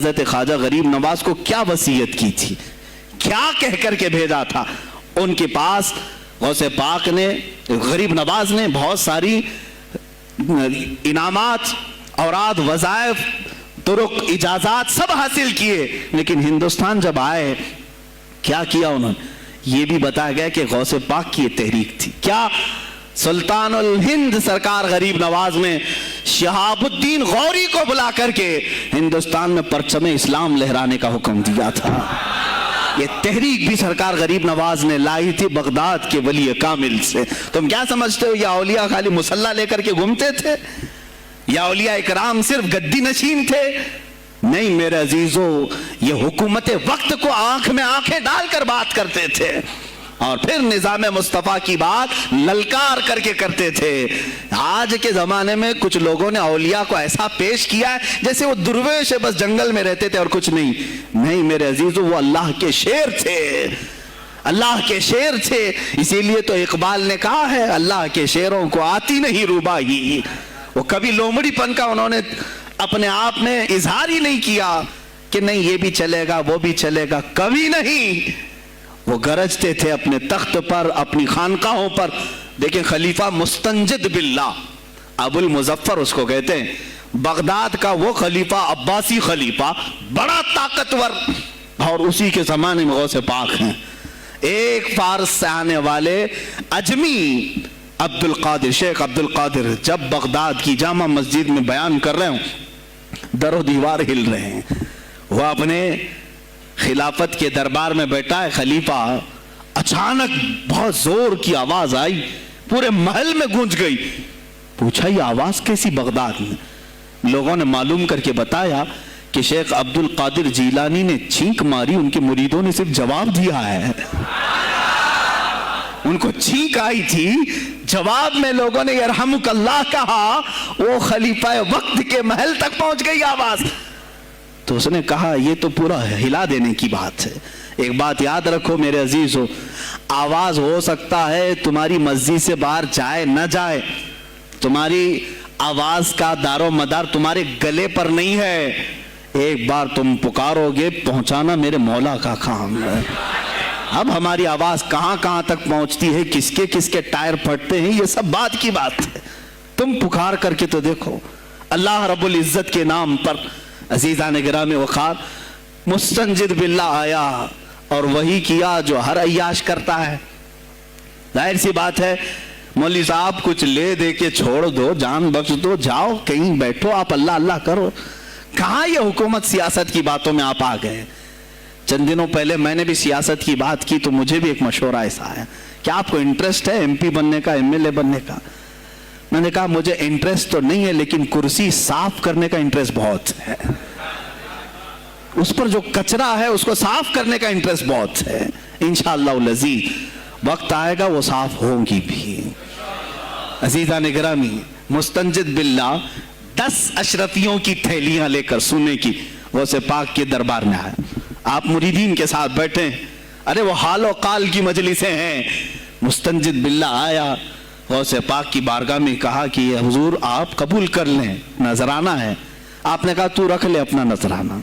حضرت خواجہ غریب نواز کو کیا وصیت کی تھی، کیا کہہ کر کے بھیجا تھا ان کے پاس. غوث پاک نے، غریب نواز نے بہت ساری انعامات، اوراد، وظائف، طرق، اجازات سب حاصل کیے، لیکن ہندوستان جب آئے کیا کیا انہوں نے یہ بھی بتایا گیا کہ غوث پاک کی یہ تحریک تھی. کیا سلطان الہند سرکار غریب نواز نے شہاب الدین غوری کو بلا کر کے ہندوستان میں پرچم اسلام لہرانے کا حکم دیا تھا. یہ تحریک بھی سرکار غریب نواز نے لائی تھی بغداد کے ولی کامل سے. تم کیا سمجھتے ہو یہ اولیاء خالی مسلح لے کر کے گھومتے تھے؟ یا اولیاء اکرام صرف گدی نشین تھے؟ نہیں میرے عزیزو، یہ حکومت وقت کو آنکھ میں آنکھیں ڈال کر بات کرتے تھے اور پھر نظام مصطفیٰ کی بات للکار کر کے کرتے تھے. آج کے زمانے میں کچھ لوگوں نے اولیاء کو ایسا پیش کیا ہے جیسے وہ درویش بس جنگل میں رہتے تھے اور کچھ نہیں. نہیں میرے عزیزو، وہ اللہ کے شیر تھے، اللہ کے شیر تھے. اسی لیے تو اقبال نے کہا ہے اللہ کے شیروں کو آتی نہیں روباہی. وہ کبھی لومڑی پن کا انہوں نے اپنے آپ میں اظہار ہی نہیں کیا کہ نہیں یہ بھی چلے گا وہ بھی چلے گا، کبھی نہیں. وہ گرجتے تھے اپنے تخت پر، اپنی خانقاہوں پر. دیکھیں خلیفہ مستنجد باللہ، ابو المظفر اس کو کہتے ہیں، بغداد کا وہ خلیفہ، عباسی خلیفہ، بڑا طاقتور، اور اسی کے زمانے میں غوث پاک ہیں. ایک فارس سے آنے والے اجمی عبد القادر، شیخ عبد القادر جب بغداد کی جامع مسجد میں بیان کر رہے ہوں، در و دیوار ہل رہے ہیں. وہ اپنے خلافت کے دربار میں بیٹھا ہے خلیفہ، اچانک بہت زور کی آواز آئی، پورے محل میں گونج گئی. پوچھا یہ آواز کیسی بغداد میں؟ لوگوں نے معلوم کر کے بتایا کہ شیخ عبد القادر جیلانی نے چھینک ماری، ان کے مریدوں نے صرف جواب دیا ہے. ان کو چھینک آئی تھی، جواب میں لوگوں نے یرحمک اللہ کہا، وہ خلیفہ وقت کے محل تک پہنچ گئی آواز. تو اس نے کہا یہ تو پورا ہلا دینے کی بات ہے. ایک بات یاد رکھو میرے عزیزو، آواز ہو سکتا ہے تمہاری مسجد سے باہر جائے نہ جائے، تمہاری آواز کا دار و مدار تمہارے گلے پر نہیں ہے. ایک بار تم پکارو گے، پہنچانا میرے مولا کا کام ہے. اب ہماری آواز کہاں کہاں تک پہنچتی ہے، کس کے ٹائر پھٹتے ہیں، یہ سب بات کی بات ہے. تم پکار کر کے تو دیکھو. اللہ رب العزت کے نام پر عزیزان گرامی وقار مستنجد باللہ آیا اور وہی کیا جو ہر عیاش کرتا ہے. ظاہر سی بات ہے مولوی صاحب کچھ لے دے کے چھوڑ دو، جان بخش دو، جاؤ کہیں بیٹھو، آپ اللہ اللہ کرو. کہاں یہ حکومت سیاست کی باتوں میں آپ آ گئے؟ چند دنوں پہلے میں نے بھی سیاست کی بات کی تو مجھے بھی ایک مشورہ ایسا آیا کہ آپ کو انٹرسٹ ہے ایم پی بننے کا، ایم ایل اے بننے کا؟ میں نے کہا مجھے انٹرسٹ تو نہیں ہے لیکن کرسی صاف کرنے کا انٹرسٹ بہت ہے، اس پر جو کچرا ہے اس کو صاف کرنے کا انٹرسٹ بہت ہے. انشاءاللہ العزیز وقت آئے گا وہ صاف ہوں گی بھی. عزیزان گرامی مستنجد باللہ 10 اشرفیوں کی تھیلیاں لے کر سونے کی غوث پاک کے دربار میں آئے. آپ مریدین کے ساتھ بیٹھے، ارے وہ حال و قال کی مجلسیں ہیں. مستنجد باللہ آیا غوث پاک کی بارگاہ میں، کہا کہ حضور آپ قبول کر لیں، نذرانہ ہے. آپ نے کہا تو رکھ لے اپنا نذرانہ،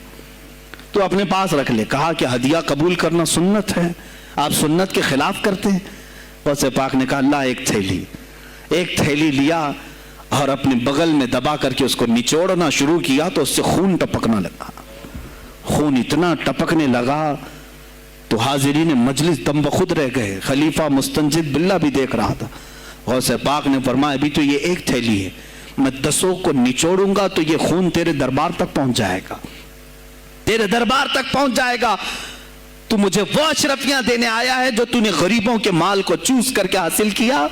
تو اپنے پاس رکھ لے. کہا کہ ہدیہ قبول کرنا سنت ہے، آپ سنت کے خلاف کرتے ہیں. غوث پاک نے کہا اللہ ایک تھیلی لیا اور اپنے بغل میں دبا کر کے اس کو نچوڑنا شروع کیا تو اس سے خون ٹپکنا لگا. خون اتنا ٹپکنے لگا تو حاضرین مجلس دم بخود رہ گئے. خلیفہ مستنجد باللہ بھی دیکھ رہا تھا. غوث پاک نے فرمایا ابھی تو یہ ایک تھیلی ہے، میں 10 کو نچوڑوں گا تو یہ خون تیرے دربار تک پہنچ جائے گا، تیرے دربار تک پہنچ جائے گا. تو مجھے وہ اشرفیاں دینے آیا ہے جو تو نے غریبوں کے مال کو چوس کر کے حاصل کیا،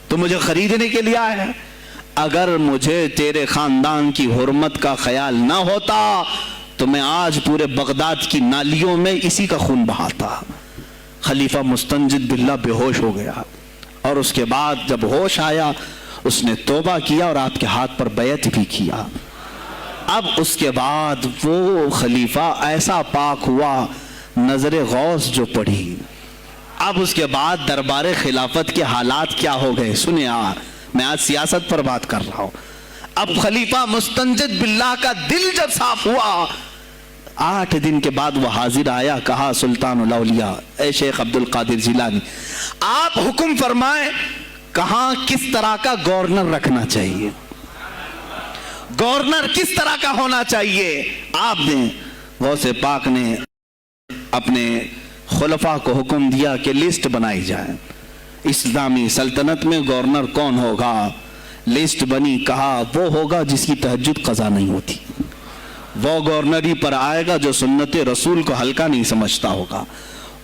تو مجھے خریدنے کے لیے آیا ہے. اگر مجھے تیرے خاندان کی حرمت کا خیال نہ ہوتا تو میں آج پورے بغداد کی نالیوں میں اسی کا خون بہاتا. خلیفہ مستنجد باللہ بے ہوش ہو گیا اور اس کے بعد جب ہوش آیا اس نے توبہ کیا اور آپ کے ہاتھ پر بیعت بھی کیا. اب اس کے بعد وہ خلیفہ ایسا پاک ہوا، نظر غوث جو پڑھی. اب اس کے بعد دربار خلافت کے حالات کیا ہو گئے سنیں. میں آج سیاست پر بات کر رہا ہوں. اب خلیفہ مستنجد باللہ کا دل جب صاف ہوا 8 दिन के बाद वो हाजिर आया, कहा सुल्तानुल औलिया ए शेख अब्दुल कादिर जिलानी, आप हुक्म फरमाएं कहां किस तरह का गवर्नर रखना चाहिए, गवर्नर किस तरह का होना चाहिए। आपने गौसे पाक ने अपने खुलफा को हुक्म दिया कि लिस्ट बनाई जाए, इस्लामी सल्तनत में गवर्नर कौन होगा। लिस्ट बनी, कहा वो होगा जिसकी तहज्जुद कज़ा नहीं होती, वो गवर्नरी पर आएगा जो सुन्नत रसूल को हल्का नहीं समझता होगा,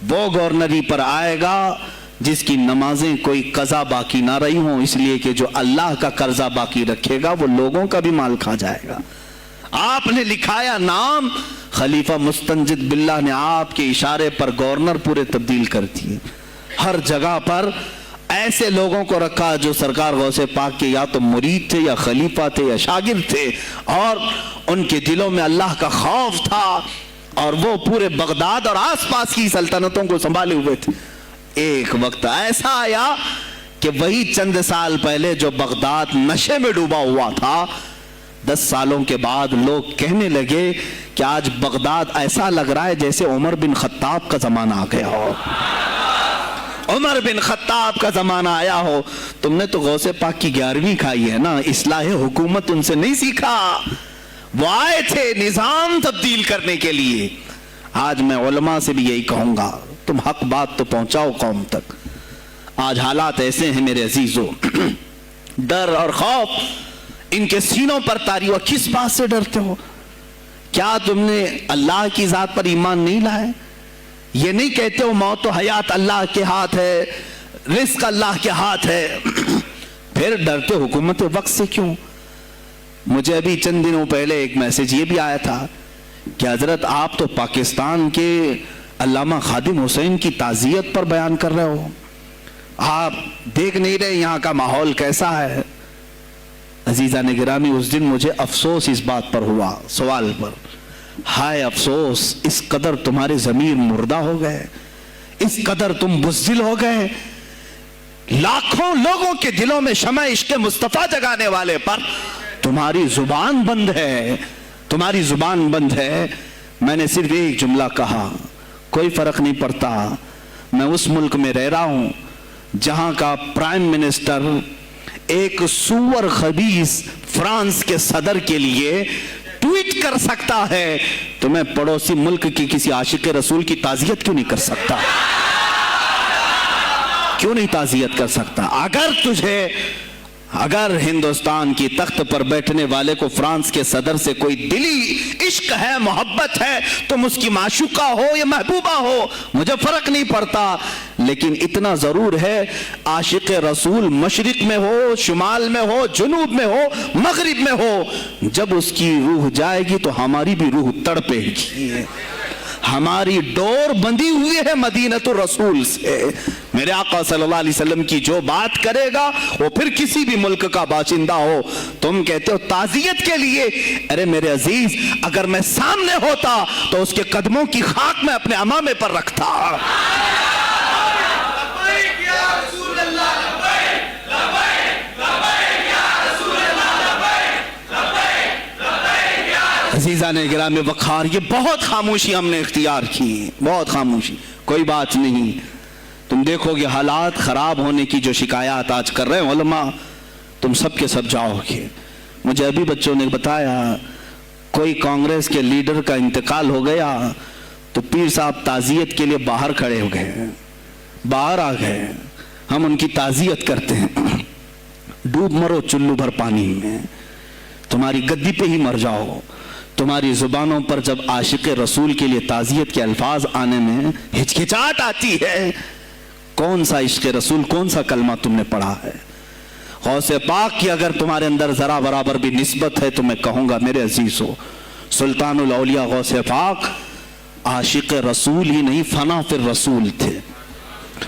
वो गवर्नरी पर आएगा जिसकी नमाजें कोई कज़ा बाकी ना रही हो, इसलिए कि जो अल्लाह का कर्जा बाकी रखेगा वो लोगों का भी माल खा जाएगा। आपने लिखाया नाम, खलीफा मुस्तंजिद बिल्लाह ने आपके इशारे पर गवर्नर पूरे तब्दील कर दिए। हर जगह पर ऐसे लोगों को रखा जो सरकार गौसे पाक के या तो मुरीद थे या खलीफा थे या शागिर्द थे, और उनके दिलों में अल्लाह का खौफ था, और वो पूरे बगदाद और आसपास की सल्तनतों को संभाले हुए थे। एक वक्त ऐसा आया कि वही चंद साल पहले जो बगदाद नशे में डूबा हुआ था, 10 सालों के बाद लोग कहने लगे कि आज बगदाद ऐसा लग रहा है जैसे उमर बिन खत्ताब का जमाना आ गया हो, उमर बिन खत्ताब का जमाना आया हो। तुमने तो गौसे पाक की 11वीं खाई है ना, इस्लाह हुकूमत उनसे नहीं सीखा, वो आए थे निजाम तब्दील करने के लिए। आज मैं उलमा से भी यही कहूंगा, तुम हक बात तो पहुंचाओ कौम तक। आज हालात ऐसे हैं मेरे अजीजों, डर और खौफ इनके सीनों पर तारी हुआ। किस बात से डरते हो? क्या तुमने अल्लाह की जात पर ईमान नहीं लाए? ये नहीं कहते हो मौत तो हयात अल्लाह के हाथ है, रिस्क अल्लाह के हाथ है, फिर डरते हुकूमत वक्त से क्यों? मुझे अभी चंद दिनों पहले एक मैसेज ये भी आया था कि हजरत आप तो पाकिस्तान के अल्लामा खादिम हुसैन की ताज़ियत पर बयान कर रहे हो, आप देख नहीं रहे यहाँ का माहौल कैसा है। अजीजा ने गिरामी, उस दिन मुझे अफसोस इस बात पर हुआ, सवाल पर, हाय अफसोस, इस कदर तुम्हारे ज़मीर मुर्दा हो गए, इस कदर तुम बुज़दिल हो गए। लाखों लोगों के दिलों में शमा इश्क़ मुस्तफ़ा जगाने वाले पर तुम्हारी जुबान बंद है, तुम्हारी जुबान बंद है। मैंने सिर्फ एक जुमला कहा, कोई फर्क नहीं पड़ता, मैं उस मुल्क में रह रहा हूं जहां का प्राइम मिनिस्टर एक सुअर खबीस फ्रांस के सदर के लिए ट्वीट कर सकता है, तो मैं पड़ोसी मुल्क की किसी आशिक रसूल की ताज़ियत क्यों नहीं कर सकता? क्यों नहीं ताज़ियत कर सकता? अगर हिंदुस्तान की तख्त पर बैठने वाले को फ्रांस के सदर से कोई दिली इश्क है, मोहब्बत है, तुम उसकी माशूका हो या महबूबा हो, मुझे फर्क नहीं पड़ता, लेकिन इतना जरूर है आशिक रसूल मशरिक में हो, शुमाल में हो, जुनूब में हो, मगरिब में हो, जब उसकी रूह जाएगी तो हमारी भी रूह तड़पेगी। हमारी डोर बंधी हुई है मदीनतुर रसूल से। मेरे आका सल्लल्लाहु अलैहि वसल्लम की जो बात करेगा वो फिर किसी भी मुल्क का बाशिंदा हो। तुम कहते हो ताज़ियत के लिए, अरे मेरे अजीज, अगर मैं सामने होता तो उसके कदमों की खाक में अपने अमामे पर रखता। अजीजा ने गिराम वखार, ये बहुत खामोशी हमने इख्तियार की, बहुत खामोशी, कोई बात नहीं। तुम देखोगे हालात खराब होने की जो शिकायत आज कर रहे हैं उलमा, तुम सब के सब जाओगे। मुझे अभी बच्चों ने बताया कोई कांग्रेस के लीडर का इंतकाल हो गया तो पीर साहब ताज़ियत के लिए बाहर खड़े हो गए, बाहर आ गए, हम उनकी ताज़ियत करते हैं। डूब मरो चुल्लू भर पानी में, तुम्हारी गद्दी पे ही मर जाओ। तुम्हारी जुबानों पर जब आशिक रसूल के लिए ताज़ियत के अल्फाज आने में हिचकिचाहट आती है, कौन सा इश्क़ रसूल, कौन सा कलमा तुमने पढ़ा है? गौसे पाक की अगर तुम्हारे अंदर जरा बराबर भी निस्बत है तो मैं कहूंगा मेरे अजीजों, सुल्तानुल औलिया गौसे पाक आशिक रसूल ही नहीं, फना फिर रसूल थे।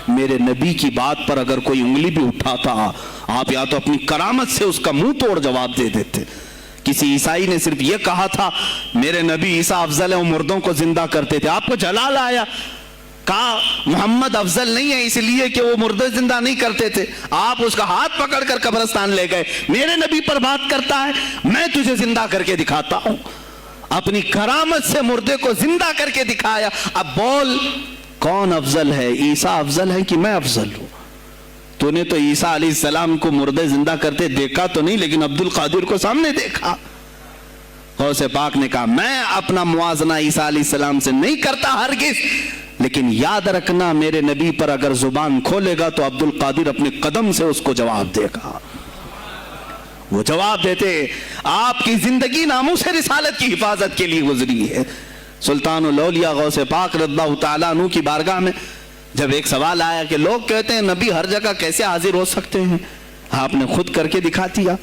मेरे नबी की बात पर अगर कोई उंगली भी उठाता, आप या तो अपनी करामत से उसका मुंह तोड़ जवाब दे देते। किसी ईसाई ने सिर्फ यह कहा था मेरे नबी ईसा अफजल है, वो मुर्दों को जिंदा करते थे, आपको जलाल आया, कहा मोहम्मद अफजल नहीं है इसलिए कि वो मुर्दे जिंदा नहीं करते थे, आप उसका हाथ पकड़कर कब्रिस्तान ले गए। मेरे नबी पर बात करता है, मैं तुझे जिंदा करके दिखाता हूं। अपनी करामत से मुर्दे को जिंदा करके दिखाया। अब बोल कौन अफजल है, ईसा अफजल है कि मैं अफजल हूं? तूने तो ईसा अलैहिस्सलाम को मुर्दे जिंदा करते देखा तो नहीं, लेकिन अब्दुल कादिर को सामने देखा। गौसे पाक ने कहा मैं अपना मुआजना ईसा अलैहिस्सलाम से नहीं करता हरगिज़, लेकिन याद रखना मेरे नबी पर अगर जुबान खोलेगा तो अब्दुल कादिर अपने कदम से उसको जवाब देगा। वो जवाब देते आपकी जिंदगी नामूस रिसालत की हिफाजत के लिए गुजरी है। सुल्तानुल औलिया गौसे पाक रज़ियल्लाहु तआला अन्हु की बारगाह में जब एक सवाल आया कि लोग कहते हैं नबी हर जगह कैसे हाजिर हो सकते हैं, आपने खुद करके दिखा दिया।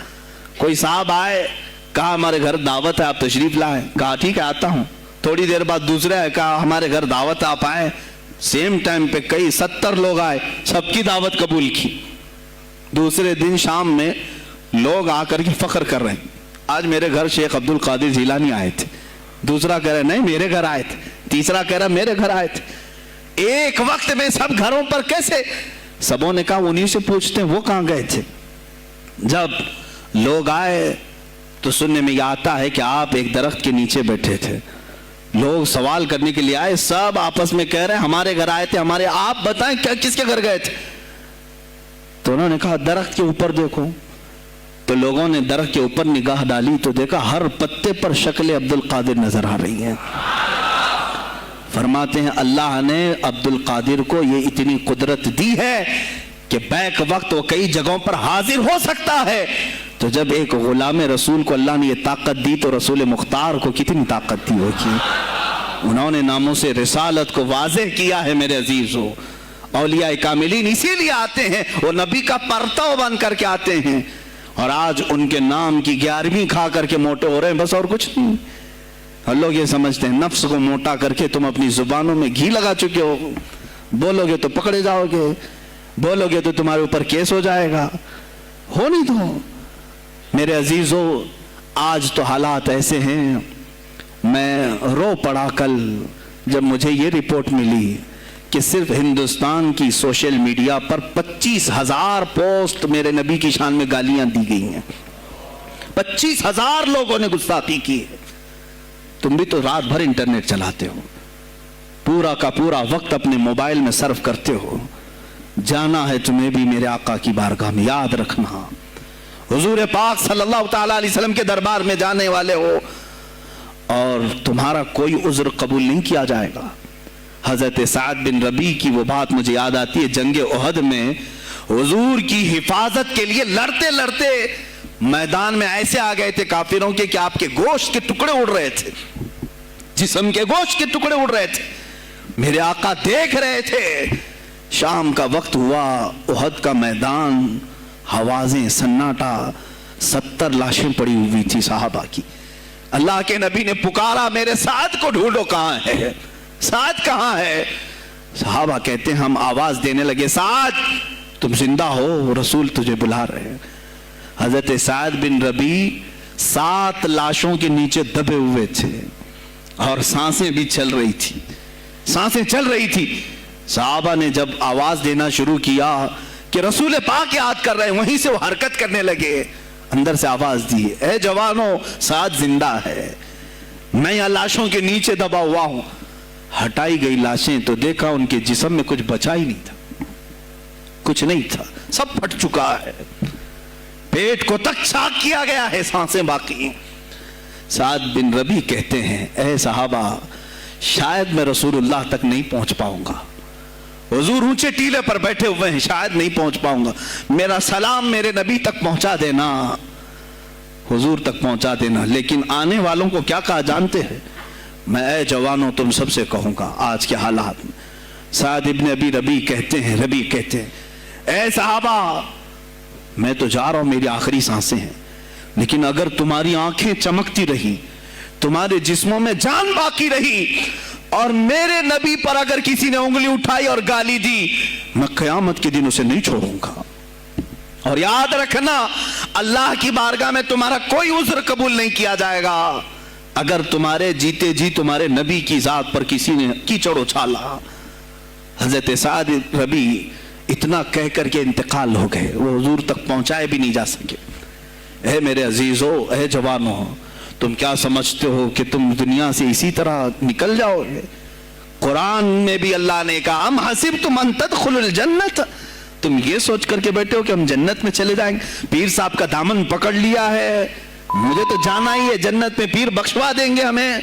कोई साहब आए, कहा हमारे घर दावत है, आप तशरीफ लाए, कहा ठीक है आता हूं। थोड़ी देर बाद दूसरे आए, कहा हमारे घर दावत है, आप आए। सेम टाइम पे कई 70 लोग आए, सबकी दावत कबूल की। दूसरे दिन शाम में लोग आकर के फख्र कर रहे हैं, आज मेरे घर शेख अब्दुल कादिर जिलानी आए थे। दूसरा कह रहा नहीं मेरे घर आए थे, तीसरा कह रहा मेरे घर आए थे। एक वक्त में सब घरों पर कैसे? सबों ने कहा उन्हीं से पूछते हैं वो कहां गए थे। जब लोग आए तो सुनने में यह आता है कि आप एक दरख्त के नीचे बैठे थे, लोग सवाल करने के लिए आए, सब आपस में कह रहे हैं हमारे घर आए थे, हमारे, आप बताएं क्या किसके घर गए थे? तो उन्होंने कहा दरख्त के ऊपर देखो। तो लोगों ने दरख्त के ऊपर निगाह डाली तो देखा हर पत्ते पर शक्ल अब्दुल कादिर नजर आ रही है। फरमाते हैं अल्लाह ने अब्दुल कादिर को ये इतनी कुदरत दी है कि बैक वक्त वो कई जगहों पर हाजिर हो सकता है। तो जब एक गुलाम रसूल को अल्लाह ने ये ताकत दी तो रसूल मुख्तार को कितनी ताकत दी होगी। उन्होंने नामों से रिसालत को वाज़ेह किया है। मेरे अजीजों, औलिया कामिलीन इसीलिए आते हैं, वो नबी का परतव बन करके आते हैं। और आज उनके नाम की 11वीं खा करके मोटे हो रहे हैं, बस और कुछ नहीं। और लोग ये समझते हैं नफ्स को मोटा करके तुम अपनी जुबानों में घी लगा चुके हो, बोलोगे तो पकड़े जाओगे, बोलोगे तो तुम्हारे ऊपर केस हो जाएगा। हो नहीं तो मेरे अजीजों, आज तो हालात ऐसे हैं, मैं रो पड़ा कल जब मुझे ये रिपोर्ट मिली कि सिर्फ हिंदुस्तान की सोशल मीडिया पर 25,000 पोस्ट मेरे नबी की शान में गालियां दी गई हैं। 25,000 लोगों ने गुस्ताखी की है। तुम भी तो रात भर इंटरनेट चलाते हो, पूरा का पूरा वक्त अपने मोबाइल में सर्व करते हो। जाना है तुम्हें भी मेरे आका की बारगाह में, याद रखना हुजूर पाक सल्लल्लाहु तआला अलैहि वसल्लम के दरबार में जाने वाले हो और तुम्हारा कोई उज़्र कबूल नहीं किया जाएगा। हजरत साद बिन रबी की वो बात मुझे याद आती है, जंगे उहद में हुजूर की हिफाजत के लिए लड़ते लड़ते मैदान में ऐसे आ गए थे काफिरों के कि आपके गोश्त के टुकड़े उड़ रहे थे, जिस्म के गोश्त के टुकड़े उड़ रहे थे। मेरे आका देख रहे थे। शाम का वक्त हुआ, उहद का मैदान, हवाजें, सन्नाटा, 70 लाशें पड़ी हुई थी साहबा की। अल्लाह के नबी ने पुकारा मेरे साद को ढूंढो, कहां है साद, कहां है? साहबा कहते हैं हम आवाज देने लगे साद तुम जिंदा हो, रसूल तुझे बुला रहे हैं। हजरत साद बिन रबी 7 लाशों के नीचे दबे हुए थे और सांसें भी चल रही थी, सांसें चल रही थी। साहबा ने जब आवाज देना शुरू किया कि रसूल पाक याद कर रहे हैं, वहीं से वो हरकत करने लगे। अंदर से आवाज दी, ए जवानों साद जिंदा है, मैं यहां लाशों के नीचे दबा हुआ हूं। हटाई गई लाशें तो देखा उनके जिस्म में कुछ बचा ही नहीं था, कुछ नहीं था, सब फट चुका है, पेट को तक चाक किया गया है, सांसें बाकी। साद बिन रबी कहते हैं ए साहबा शायद मैं रसूलुल्लाह तक नहीं पहुंच पाऊंगा, हुजूर ऊंचे टीले पर बैठे हुए हैं, शायद नहीं पहुंच पाऊंगा, मेरा सलाम मेरे नबी तक पहुंचा देना, हुजूर तक पहुंचा देना। लेकिन आने वालों को क्या कहा जानते हैं? मैं ए जवानों तुम सबसे कहूंगा आज के हालात में। साद इब्न अबी रबी कहते हैं ए साहबा मैं तो जा रहा हूं, मेरी आखिरी सांसें हैं, लेकिन अगर तुम्हारी आंखें चमकती रही, तुम्हारे जिस्मों में जान बाकी रही और मेरे नबी पर अगर किसी ने उंगली उठाई और गाली दी, मैं क़यामत के दिन उसे नहीं छोड़ूंगा। और याद रखना अल्लाह की बारगाह में तुम्हारा कोई उज़्र कबूल नहीं किया जाएगा अगर तुम्हारे जीते जी तुम्हारे नबी की जात पर किसी ने कीचड़ उछाला। हजरत साद रबी इतना कह करके इंतकाल हो गए, वो हुजूर तक पहुंचाए भी नहीं जा सके। ए मेरे अजीजों, ए जवानों, तुम क्या समझते हो कि तुम दुनिया से इसी तरह निकल जाओगे? कुरान में भी अल्लाह ने कहा अम हसिबतुम अन तदखुलुल जन्नत, तुम ये सोच करके बैठे हो कि हम जन्नत में चले जाएंगे। पीर साहब का दामन पकड़ लिया है, मुझे तो जाना ही है जन्नत में, पीर बख्शवा देंगे हमें।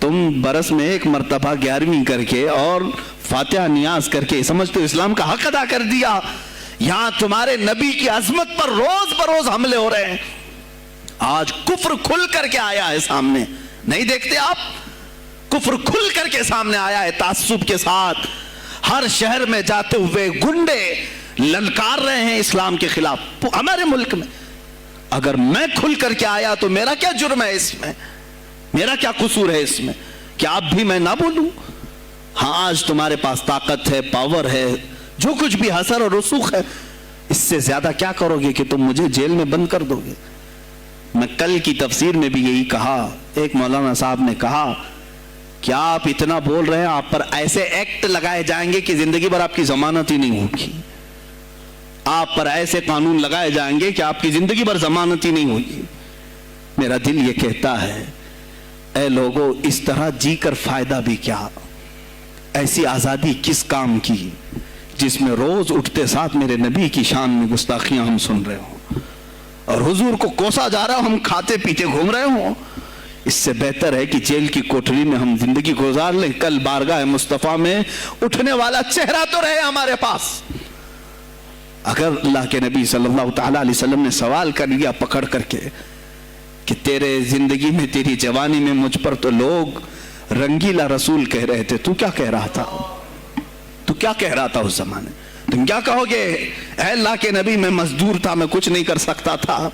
तुम बरस में एक मर्तबा 11वीं करके और फातिहा नियाज करके समझते हो इस्लाम का हक अदा कर दिया। यहां तुम्हारे नबी की अजमत पर रोज बरोज हमले हो रहे हैं। आज कुफ्र खुल करके आया है सामने, नहीं देखते आप? कुफ्र खुल करके सामने आया है तासुब के साथ। हर शहर में जाते हुए गुंडे ललकार रहे हैं इस्लाम के खिलाफ हमारे मुल्क में। अगर मैं खुल करके आया तो मेरा क्या जुर्म है इसमें? मेरा क्या कसूर है इसमें? क्या आप भी मैं ना बोलूं? हाँ, आज तुम्हारे पास ताकत है, पावर है, जो कुछ भी हसर और रसूख है, इससे ज्यादा क्या करोगे कि तुम मुझे जेल में बंद कर दोगे? मैं कल की तफसीर में भी यही कहा। एक मौलाना साहब ने कहा क्या आप इतना बोल रहे हैं, आप पर ऐसे एक्ट लगाए जाएंगे कि जिंदगी भर आपकी जमानत ही नहीं होगी। आप पर ऐसे कानून लगाए जाएंगे कि आपकी जिंदगी भर जमानत ही नहीं होगी। मेरा दिल ये कहता है ऐ लोगों, इस तरह जी कर फायदा भी क्या? ऐसी आजादी किस काम की जिसमें रोज उठते साथ मेरे नबी की शान में गुस्ताखियां हम सुन रहे हो और हुजूर को कोसा जा रहा हो, हम खाते पीते घूम रहे हो। इससे बेहतर है कि जेल की कोठरी में हम जिंदगी गुजार लें, कल बारगाह मुस्तफा में उठने वाला चेहरा तो रहे हमारे पास। अगर अल्लाह के नबी सल्लल्लाहु अलैहि वसल्लम ने सवाल कर लिया पकड़ करके कि तेरे जिंदगी में, तेरी जवानी में मुझ पर तो लोग रंगीला रसूल कह रहे थे, तू क्या कह रहा था? तू क्या कह रहा था उस जमाने? तुम क्या कहोगे? ऐ अल्लाह के नबी, मैं मजदूर था, मैं कुछ नहीं कर सकता था,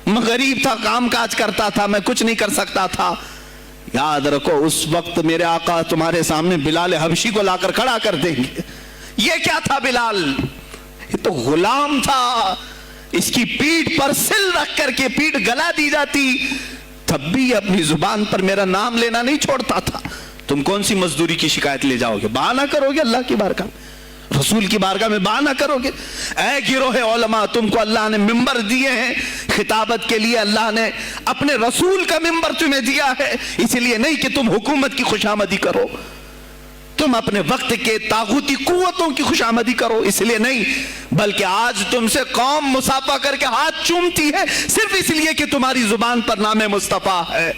मैं गरीब था, काम काज करता था, मैं कुछ नहीं कर सकता था। याद रखो, उस वक्त मेरे आका तुम्हारे सामने बिलाल हबशी को लाकर खड़ा कर देंगे। ये क्या था बिलाल? ये तो गुलाम था। इसकी पीठ पर सिल रख करके पीठ गला दी जाती, तब भी अपनी जुबान पर मेरा नाम लेना नहीं छोड़ता था। तुम कौन सी मजदूरी की शिकायत ले जाओगे? बहाना करोगे अल्लाह की बारगाह में, रसूल की बारगाह में बहाना करोगे? ऐ गिरोह उलमा, तुमको अल्लाह ने मिंबर दिए हैं खिताबत के लिए, अल्लाह ने अपने रसूल का मिंबर तुम्हें दिया है, इसलिए नहीं कि तुम हुकूमत की खुशामदी करो, तुम अपने वक्त के तागूती कुव्वतों की खुशामदी करो, इसलिए नहीं, बल्कि आज तुमसे कौम मुसाफा करके हाथ चूमती है सिर्फ इसलिए कि तुम्हारी जुबान पर नाम मुस्तफा है।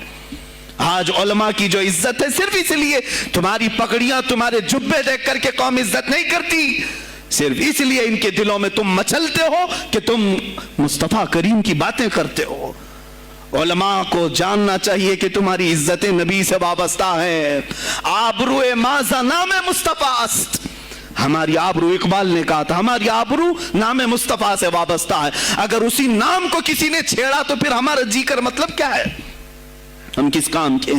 आज उलमा की जो इज्जत है सिर्फ इसलिए, तुम्हारी पगड़ियां, तुम्हारे जुब्बे देख करके कौम इज्जत नहीं करती, सिर्फ इसलिए इनके दिलों में तुम मचलते हो कि तुम मुस्तफा करीम की बातें करते हो। उलमा को जानना चाहिए कि तुम्हारी इज्जत नबी से वाबस्ता है। आबरूए माज़ा नाम मुस्तफा अस्त, हमारी आबरू, इकबाल ने कहा था, हमारी आबरू नाम मुस्तफा से वाबस्ता है। अगर उसी नाम को किसी ने छेड़ा तो फिर हमारा जी कर मतलब क्या है? हम किस काम के?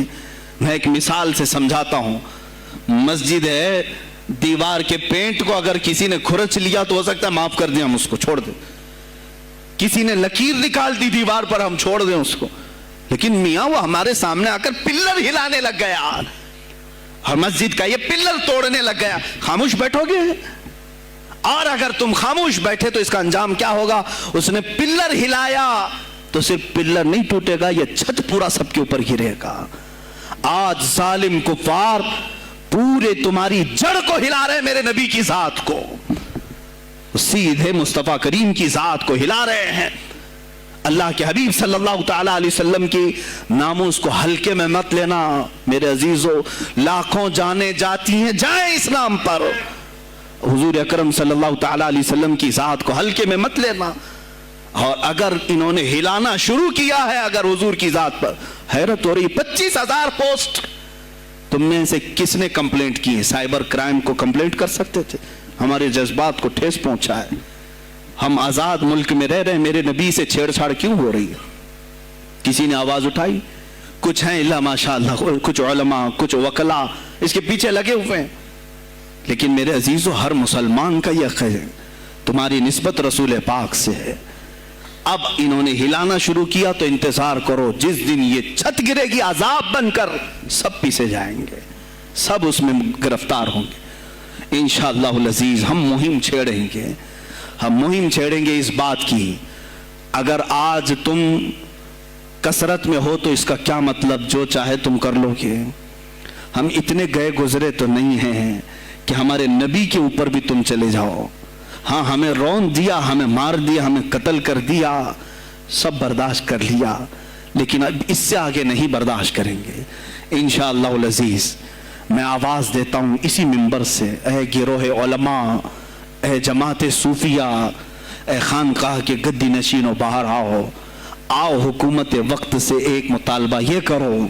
मैं एक मिसाल से समझाता हूं। मस्जिद है, दीवार के पेंट को अगर किसी ने खुरच लिया तो हो सकता है माफ कर दें, हम उसको छोड़ दें। किसी ने लकीर निकाल दी दीवार पर, हम छोड़ दें उसको। लेकिन मियां वो हमारे सामने आकर पिल्लर हिलाने लग गया और मस्जिद का ये पिल्लर तोड़ने लग गया, खामोश बैठोगे? और अगर तुम खामोश बैठे तो इसका अंजाम क्या होगा? उसने पिल्लर हिलाया तो सिर्फ पिल्लर नहीं टूटेगा, यह छत पूरा सबके ऊपर गिरेगा। आज जालिम कुफार पूरे तुम्हारी जड़ को हिला रहे, मेरे नबी की जात को, सीधे मुस्तफा करीम की जात को हिला रहे हैं। अल्लाह के हबीब सल्लल्लाहु ताला अलैहि वसल्लम की नामूस को हल्के में मत लेना मेरे अजीजों। लाखों जाने जाती हैं, जाए इस्लाम पर। हुजूर अकरम सल्लल्लाहु ताला अलैहि वसल्लम की जात को हल्के में मत लेना। और अगर इन्होंने हिलाना शुरू किया है अगर हुजूर की जात पर, हैरत हो रही, 25,000 पोस्ट। तुम में से किसने कंप्लेंट की है? साइबर क्राइम को कंप्लेंट कर सकते थे। हमारे जज्बात को ठेस पहुंचा है। हम आजाद मुल्क में रह रहे हैं, मेरे नबी से छेड़छाड़ क्यों हो रही है? किसी ने आवाज उठाई? कुछ हैं इल्ला माशाअल्लाह, कुछ उलमा, कुछ वकला इसके पीछे लगे हुए हैं। लेकिन मेरे अजीजों, हर मुसलमान का यह ख्याल है तुम्हारी निस्बत रसूल पाक से है। अब इन्होंने हिलाना शुरू किया तो इंतजार करो, जिस दिन ये छत गिरेगी अजाब बनकर सब पीछे जाएंगे, सब उसमें गिरफ्तार होंगे। इंशाअल्लाहुल अजीज हम मुहिम छेड़ेंगे, हम मुहिम छेड़ेंगे इस बात की। अगर आज तुम कसरत में हो तो इसका क्या मतलब, जो चाहे तुम कर लोगे। हम इतने गए गुजरे तो नहीं हैं कि हमारे नबी के ऊपर भी तुम चले जाओ। हाँ, हमें रौंद दिया, हमें मार दिया, हमें कत्ल कर दिया, सब बर्दाश्त कर लिया, लेकिन अब इससे आगे नहीं बर्दाश्त करेंगे इंशाअल्लाह अज़ीज़। मैं आवाज़ देता हूँ इसी मिंबर से, ए गिरोह उलमा, ए जमात सूफिया, ए खानकाह के गद्दी नशीनों, बाहर आओ हुकूमत वक्त से एक मुतालबा ये करो,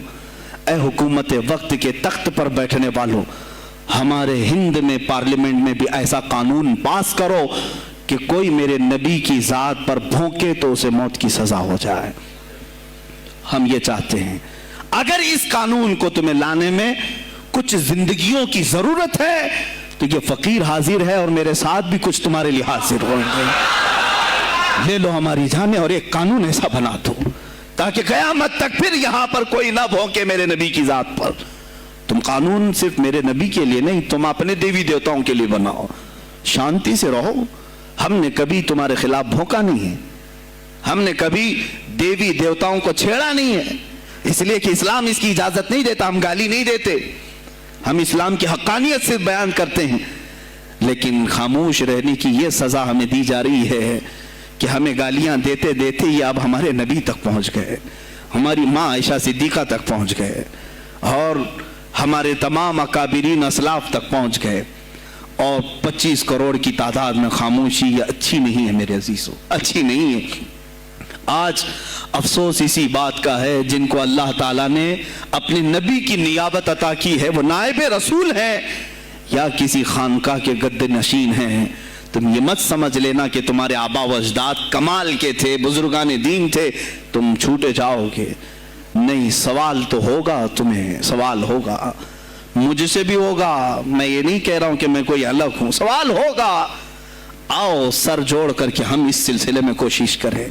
ए हुकूमत वक्त के तख्त पर बैठने वालों, हमारे हिंद में पार्लियामेंट में भी ऐसा कानून पास करो कि कोई मेरे नबी की ज़ात पर भौंके तो उसे मौत की सज़ा हो जाए। हम ये चाहते हैं। अगर इस कानून को तुम्हें लाने में कुछ जिंदगियों की जरूरत है तो ये फकीर हाजिर है और मेरे साथ भी कुछ तुम्हारे लिए हाजिर होंगे। ले लो हमारी जाने और एक कानून ऐसा बना दो ताकि कयामत तक फिर यहां पर कोई ना भौंके मेरे नबी की जात पर। तुम कानून सिर्फ मेरे नबी के लिए नहीं, तुम अपने देवी देवताओं के लिए बनाओ, शांति से रहो। हमने कभी तुम्हारे खिलाफ भौंका नहीं है, हमने कभी देवी देवताओं को छेड़ा नहीं है, इसलिए कि इस्लाम इसकी इजाजत नहीं देता। हम गाली नहीं देते, हम इस्लाम की हक्कानियत से बयान करते हैं, लेकिन खामोश रहने की यह सजा हमें दी जा रही है कि हमें गालियां देते देते ही अब हमारे नबी तक पहुंच गए, हमारी माँ आयशा सिद्दीका तक पहुंच गए और हमारे तमाम अकाबिरीन असलाफ तक पहुंच गए। और 25 करोड़ की तादाद में खामोशी ये अच्छी नहीं है मेरे अजीजों, अच्छी नहीं है। आज अफसोस इसी बात का है जिनको अल्लाह ताला ने अपने नबी की नियाबत अता की है, वो नायब रसूल हैं या किसी खानका के गद्दे नशीन हैं। तुम ये मत समझ लेना कि तुम्हारे आबा व अजदाद कमाल के थे, बुजुर्गान दीन थे, तुम छूटे जाओगे। नहीं, सवाल तो होगा, तुम्हें सवाल होगा, मुझसे भी होगा। मैं ये नहीं कह रहा हूं कि मैं कोई अलग हूं, सवाल होगा। आओ सर जोड़ करके हम इस सिलसिले में कोशिश करें।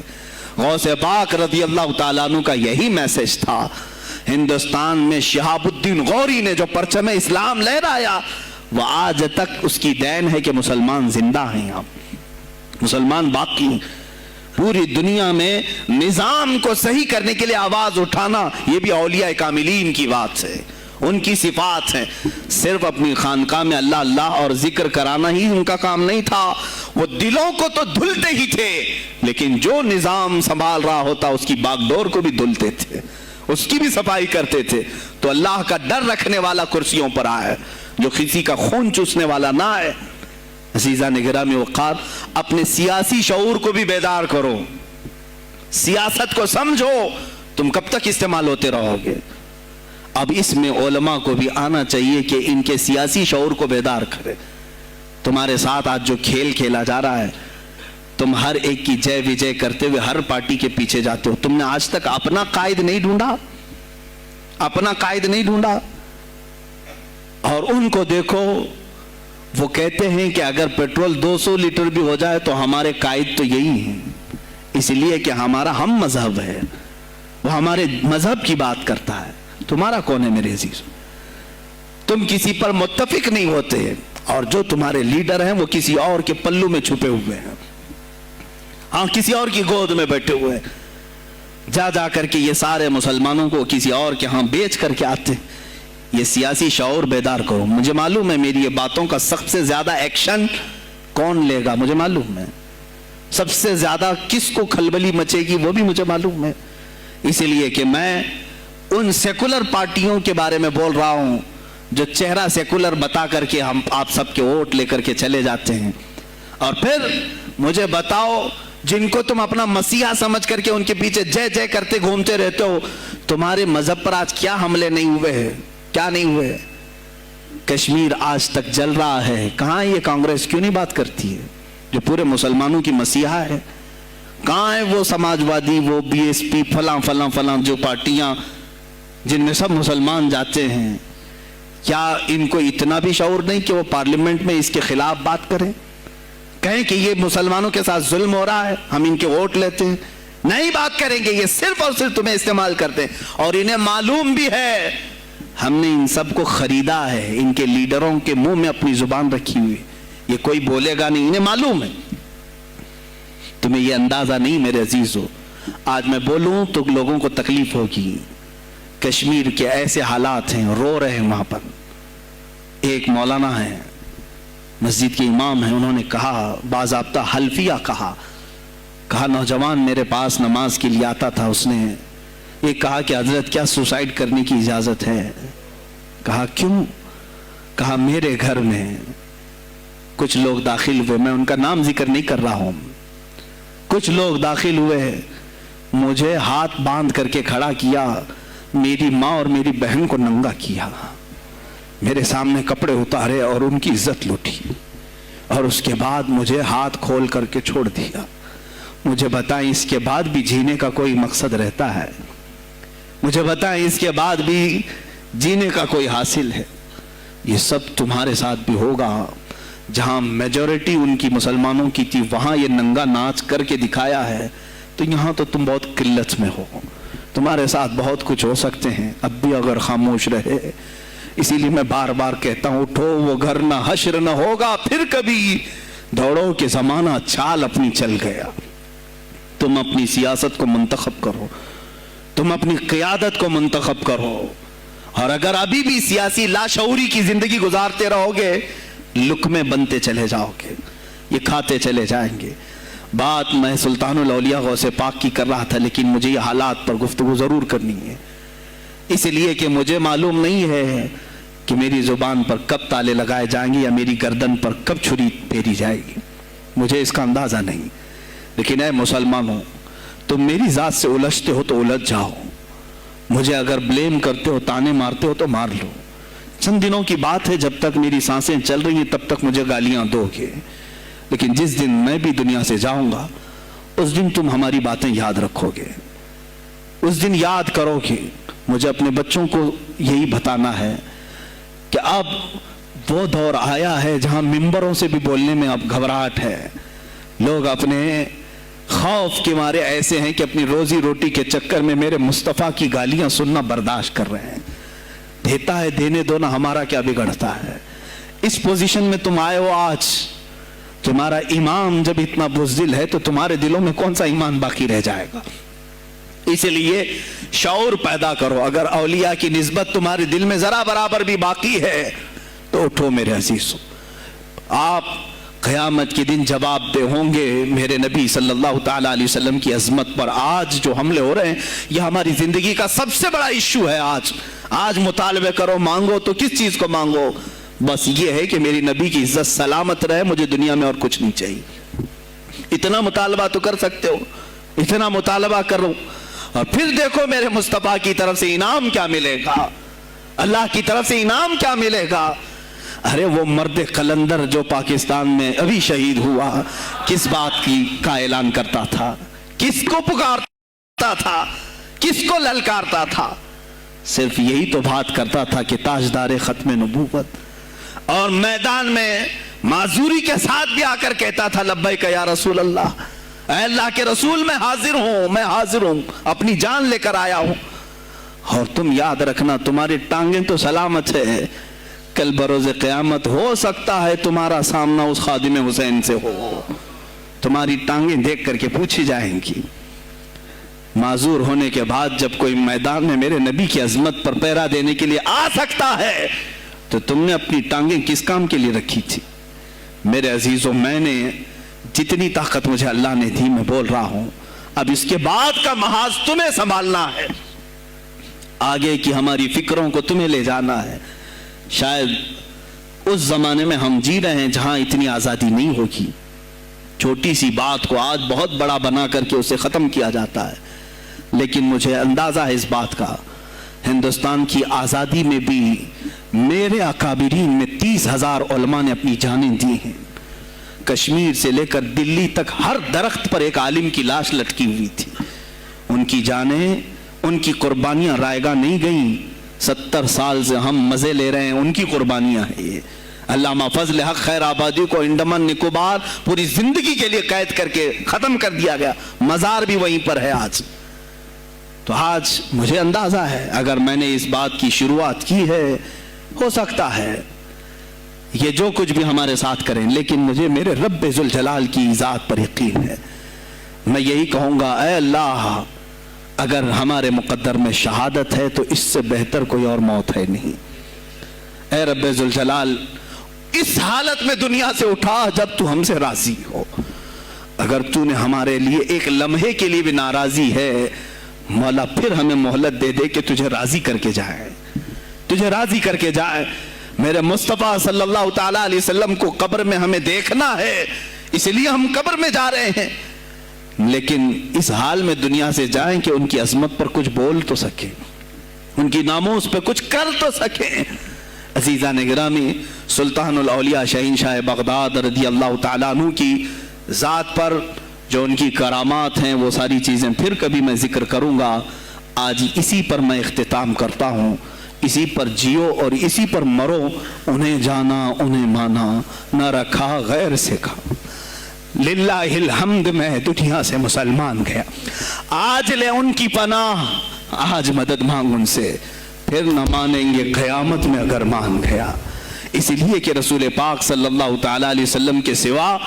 गौसे पाक रज़ी अल्लाह ताला अन्हु का यही मैसेज था। हिंदुस्तान में शिहाबुद्दीन गौरी ने जो परचम इस्लाम लहराया, वह आज तक उसकी देन है कि मुसलमान जिंदा हैं, यहाँ मुसलमान बाकी। पूरी दुनिया में निजाम को सही करने के लिए आवाज उठाना, यह भी औलिया कामिलीन की बात है, उनकी सिफात है। सिर्फ अपनी खानका में अल्लाह अल्लाह और जिक्र कराना ही उनका काम नहीं था, वो दिलों को तो धुलते ही थे, लेकिन जो निजाम संभाल रहा होता उसकी बागडोर को भी धुलते थे, उसकी भी सफाई करते थे। तो अल्लाह का डर रखने वाला कुर्सियों पर आए, जो किसी का खून चूसने वाला ना आए। अज़ीज़ा निगरामी वक़ार, अपने सियासी शऊर को भी बेदार करो, सियासत को समझो। तुम कब तक इस्तेमाल होते रहोगे? अब इसमें उलमा को भी आना चाहिए कि इनके सियासी शऊर को बेदार करे। तुम्हारे साथ आज जो खेल खेला जा रहा है, तुम हर एक की जय विजय करते हुए हर पार्टी के पीछे जाते हो। तुमने आज तक अपना कायद नहीं ढूंढा, अपना कायद नहीं ढूंढा। और उनको देखो, वो कहते हैं कि अगर पेट्रोल 200 लीटर भी हो जाए तो हमारे कायद तो यही है, इसलिए कि हमारा हम मजहब है, वो हमारे मजहब की बात करता है। तुम्हारा कौन है मेरे अजीज? तुम किसी पर मुत्तफिक नहीं होते, और जो तुम्हारे लीडर हैं वो किसी और के पल्लू में छुपे हुए हैं, हाँ, किसी और की गोद में बैठे हुए हैं। जा जा करके ये सारे मुसलमानों को किसी और के यहाँ बेच करके आते। ये सियासी शऊर बेदार करो। मुझे मालूम है मेरी ये बातों का सबसे ज्यादा एक्शन कौन लेगा, मुझे मालूम है। सबसे ज्यादा किसको खलबली मचेगी वो भी मुझे मालूम है। इसीलिए कि मैं उन सेकुलर पार्टियों के बारे में बोल रहा हूं जो चेहरा सेकुलर बता करके हम आप सबके वोट लेकर के चले जाते हैं, और फिर मुझे बताओ जिनको तुम अपना मसीहा समझ करके उनके पीछे जय जय करते घूमते रहते हो, तुम्हारे मजहब पर आज क्या हमले नहीं हुए हैं? क्या नहीं हुए? कश्मीर आज तक जल रहा है। कहां ये कांग्रेस क्यों नहीं बात करती है जो पूरे मुसलमानों की मसीहा है? कहां है वो समाजवादी, वो बीएसपी, फलां फलां फलां जो पार्टियां जिनमें सब मुसलमान जाते हैं? क्या इनको इतना भी शऊर नहीं कि वो पार्लियामेंट में इसके खिलाफ बात करें, कहें कि ये मुसलमानों के साथ जुल्म हो रहा है, हम इनके वोट लेते हैं? नहीं बात करेंगे। ये सिर्फ और सिर्फ तुम्हें इस्तेमाल करते हैं, और इन्हें मालूम भी है हमने इन सबको खरीदा है, इनके लीडरों के मुंह में अपनी जुबान रखी हुई, ये कोई बोलेगा नहीं, इन्हें मालूम है। तुम्हें ये अंदाजा नहीं मेरे अजीजों, آج میں بولوں تو لوگوں کو تکلیف ہوگی. کشمیر کے ایسے حالات ہیں, رو رہے ہیں وہاں پر. ایک مولانا ہے, مسجد کے امام ہیں, انہوں نے کہا, باضابطہ حلفیہ کہا نوجوان میرے پاس نماز کے لیے آتا تھا, اس نے یہ کہا کہ حضرت کیا سوسائڈ کرنے کی اجازت ہے؟ کہا کیوں؟ کہا میرے گھر میں کچھ لوگ داخل ہوئے, میں ان کا نام ذکر نہیں کر رہا ہوں, کچھ لوگ داخل ہوئے, مجھے ہاتھ باندھ کر کے کھڑا کیا, میری ماں اور میری بہن کو ننگا کیا, میرے سامنے کپڑے اتارے اور ان کی عزت لوٹی, اور اس کے بعد مجھے ہاتھ کھول کر کے چھوڑ دیا. مجھے بتائیں اس کے بعد بھی جینے کا کوئی مقصد رہتا ہے؟ مجھے بتائیں اس کے بعد بھی جینے کا کوئی حاصل ہے؟ یہ سب تمہارے ساتھ بھی ہوگا. جہاں میجورٹی ان کی مسلمانوں کی تھی وہاں یہ ننگا ناچ کر کے دکھایا ہے, تو یہاں تو تم بہت قلت میں ہو, تمہارے ساتھ بہت کچھ ہو سکتے ہیں اب بھی اگر خاموش رہے. اسی لیے میں بار بار کہتا ہوں, اٹھو وہ گھر نہ حشر نہ ہوگا پھر کبھی, دوڑو کہ زمانہ چال اپنی چل گیا. تم اپنی سیاست کو منتخب کرو, تم اپنی قیادت کو منتخب کرو, اور اگر ابھی بھی سیاسی لاشعوری کی زندگی گزارتے رہو گے, لقمے بنتے چلے جاؤ گے, یہ کھاتے چلے جائیں گے. بات میں سلطان الاولیاء غوث پاک کی کر رہا تھا, لیکن مجھے یہ حالات پر گفتگو ضرور کرنی ہے, اس لیے کہ مجھے معلوم نہیں ہے کہ میری زبان پر کب تالے لگائے جائیں گے یا میری گردن پر کب چھری پھیری جائے گی, مجھے اس کا اندازہ نہیں. لیکن اے مسلمانوں, تم میری ذات سے الجھتے ہو تو الجھ جاؤ, مجھے اگر بلیم کرتے ہو, تانے مارتے ہو تو مار لو. چند دنوں کی بات ہے, جب تک میری سانسیں چل رہی ہیں تب تک مجھے گالیاں دو گے, لیکن جس دن میں بھی دنیا سے جاؤں گا اس دن تم ہماری باتیں یاد رکھو گے, اس دن یاد کرو گے. مجھے اپنے بچوں کو یہی بتانا ہے کہ اب وہ دور آیا ہے جہاں ممبروں سے بھی بولنے میں اب گھبراہٹ ہے. لوگ اپنے خوف کے مارے ایسے ہیں کہ اپنی روزی روٹی کے چکر میں میرے مصطفیٰ کی گالیاں سننا برداشت کر رہے ہیں. دیتا ہے دینے دو نا, ہمارا کیا بگڑتا ہے. اس پوزیشن میں تم آئے ہو آج, تمہارا امام جب اتنا بزدل ہے تو تمہارے دلوں میں کون سا ایمان باقی رہ جائے گا. اس لیے شعور پیدا کرو. اگر اولیاء کی نسبت تمہارے دل میں ذرا برابر بھی باقی ہے تو اٹھو میرے عزیزو, آپ قیامت کے دن جواب دہ ہوں گے میرے نبی صلی اللہ تعالی علیہ وسلم کی عظمت پر. آج جو حملے ہو رہے ہیں یہ ہماری زندگی کا سب سے بڑا ایشو ہے. آج مطالبے کرو, مانگو تو کس چیز کو مانگو؟ بس یہ ہے کہ میری نبی کی عزت سلامت رہے, مجھے دنیا میں اور کچھ نہیں چاہیے. اتنا مطالبہ تو کر سکتے ہو, اتنا مطالبہ کرو, اور پھر دیکھو میرے مصطفیٰ کی طرف سے انعام کیا ملے گا, اللہ کی طرف سے انعام کیا ملے گا. ارے وہ مرد قلندر جو پاکستان میں ابھی شہید ہوا, کس بات کی کا اعلان کرتا تھا, کس کو پکارتا تھا, کس کو للکارتا تھا؟ صرف یہی تو بات کرتا تھا کہ تاجدار ختم نبوت, اور میدان میں معذوری کے ساتھ بھی آ کر کہتا تھا لبیک یا رسول اللہ, اے اللہ کے رسول میں حاضر ہوں, میں حاضر ہوں, اپنی جان لے کر آیا ہوں. اور تم یاد رکھنا تمہاری ٹانگیں تو سلامت ہے, کل بروز قیامت ہو سکتا ہے تمہارا سامنا اس خادم حسین سے ہو, تمہاری ٹانگیں دیکھ کر کے پوچھی جائیں گی. معذور ہونے کے بعد جب کوئی میدان میں میرے نبی کی عظمت پر پہرا دینے کے لیے آ سکتا ہے تو تم نے اپنی ٹانگیں کس کام کے لیے رکھی تھی؟ میرے عزیزوں, میں نے جتنی طاقت مجھے اللہ نے دی میں بول رہا ہوں, اب اس کے بعد کا محاذ تمہیں سنبھالنا ہے, آگے کی ہماری فکروں کو تمہیں لے جانا ہے. شاید اس زمانے میں ہم جی رہے ہیں جہاں اتنی آزادی نہیں ہوگی. چھوٹی سی بات کو آج بہت بڑا بنا کر کے اسے ختم کیا جاتا ہے, لیکن مجھے اندازہ ہے اس بات کا, ہندوستان کی آزادی میں بھی میرے اکابرین میں 30,000 علماء نے اپنی جانیں دی ہیں. کشمیر سے لے کر دلی تک ہر درخت پر ایک عالم کی لاش لٹکی ہوئی تھی. ان کی جانیں, ان کی قربانیاں رائگاں نہیں گئیں. 70 سال سے ہم مزے لے رہے ہیں, ان کی قربانیاں ہیں یہ. علامہ فضل حق خیر آبادی کو انڈمان نکوبار پوری زندگی کے لیے قید کر کے ختم کر دیا گیا, مزار بھی وہیں پر ہے آج. تو آج مجھے اندازہ ہے اگر میں نے اس بات کی شروعات کی ہے, ہو سکتا ہے یہ جو کچھ بھی ہمارے ساتھ کریں, لیکن مجھے میرے رب ذوالجلال کی ذات پر یقین ہے. मैं यही कहूँगा, ऐ अल्लाह, अगर हमारे मुक़द्दर में शहादत है तो इससे बेहतर कोई और मौत है नहीं। ऐ रब्बे ज़ुल जलाल, इस हालत में दुनिया से उठा जब तू हमसे राजी हो। अगर तूने हमारे लिए एक लम्हे के लिए भी नाराजी है, मौला फिर हमें मोहलत दे दे कि तुझे राजी करके जाए, तुझे राजी करके जाए। मेरे मुस्तफ़ा सल्लल्लाहु ताला अलैहि वसल्लम को कब्र में हमें देखना है, इसलिए हम कब्र में जा रहे हैं, लेकिन इस हाल में दुनिया से जाएं कि उनकी अजमत पर कुछ बोल तो सकें, उनकी नामोस पे कुछ कर तो सकें। अजीज़ान गिरामी, सुल्तानुल औलिया शहंशाह बगदाद रज़ी अल्लाह ताला अन्हु की ज़ात पर जो उनकी करामात हैं, वो सारी चीज़ें फिर कभी मैं जिक्र करूँगा। आज इसी पर मैं इख्तिताम करता हूँ। इसी पर जियो और इसी पर मरो। उन्हें जाना उन्हें माना, न रखा गैर से खा। लिल्लाहिल हम्द, मैं दुनिया से मुसलमान गया। आज ले उनकी पनाह, आज मदद मांग उनसे, फिर न मानेंगे क़यामत में अगर मान गया। इसलिए कि रसूल पाक सल्लल्लाहु ताला अलैहि वसल्लम के सिवा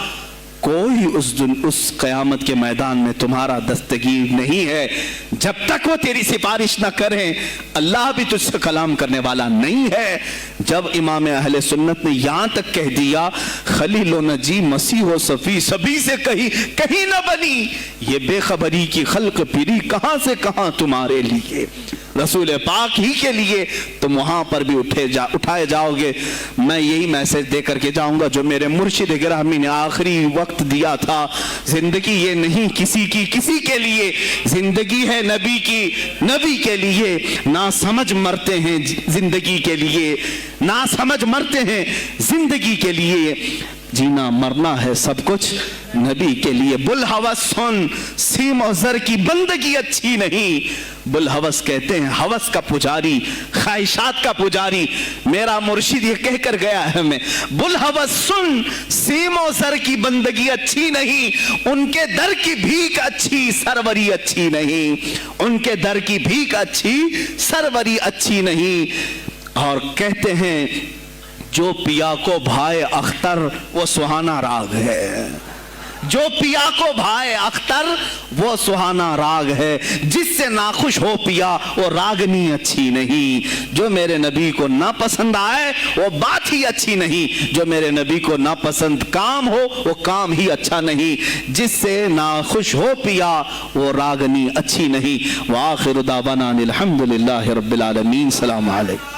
कोई उस क़यामत के मैदान में तुम्हारा दस्तगीर नहीं है। जब तक वो तेरी सिफारिश न करें, अल्लाह भी तुझसे कलाम करने वाला नहीं है। जब इमाम अहले सुन्नत ने यहाँ तक कह दिया, खलील व नजी मसीह व सफ़ी सभी से कहीं न बनी, ये बेखबरी की खल्क फिरी कहाँ से कहाँ तुम्हारे लिए, रसूल पाक ही के लिए तुम वहाँ पर भी उठाए जाओगे। मैं यही मैसेज दे करके जाऊँगा जो मेरे मुर्शिद गिरामी ने आखिरी वक्त दिया था। जिंदगी ये नहीं किसी की किसी के लिए, जिंदगी है नबी की नबी के लिए। ना समझ मरते हैं जिंदगी के लिए, ना समझ मरते हैं जिंदगी के लिए, जीना मरना है सब कुछ नबी के लिए। बुलहवस सुन, सीम और ज़र की बंदगी अच्छी नहीं। बुलहवस कहते हैं हवस का पुजारी, ख्वाहिशात का पुजारी। मेरा मुर्शिद ये कहकर गया है हमें, बुलहवस सुन, सीम और ज़र की बंदगी अच्छी नहीं, उनके दर की भीख अच्छी, सरवरी अच्छी नहीं, उनके दर की भीख अच्छी, सरवरी अच्छी नहीं। और कहते हैं जो पिया को भाए अख्तर वो सुहाना राग है, जो पिया को भाए अख्तर वो सुहाना राग है, जिससे नाखुश हो पिया वो रागनी अच्छी नहीं। जो मेरे नबी को ना पसंद आए वो बात ही अच्छी नहीं, जो मेरे नबी को ना पसंद काम हो वो काम ही अच्छा नहीं, जिससे नाखुश हो पिया वो रागनी अच्छी नहीं। व आखिरु दावाना अनिल हम्दुलिल्लाहि रब्बिल आलमीन। सलाम अलैकुम।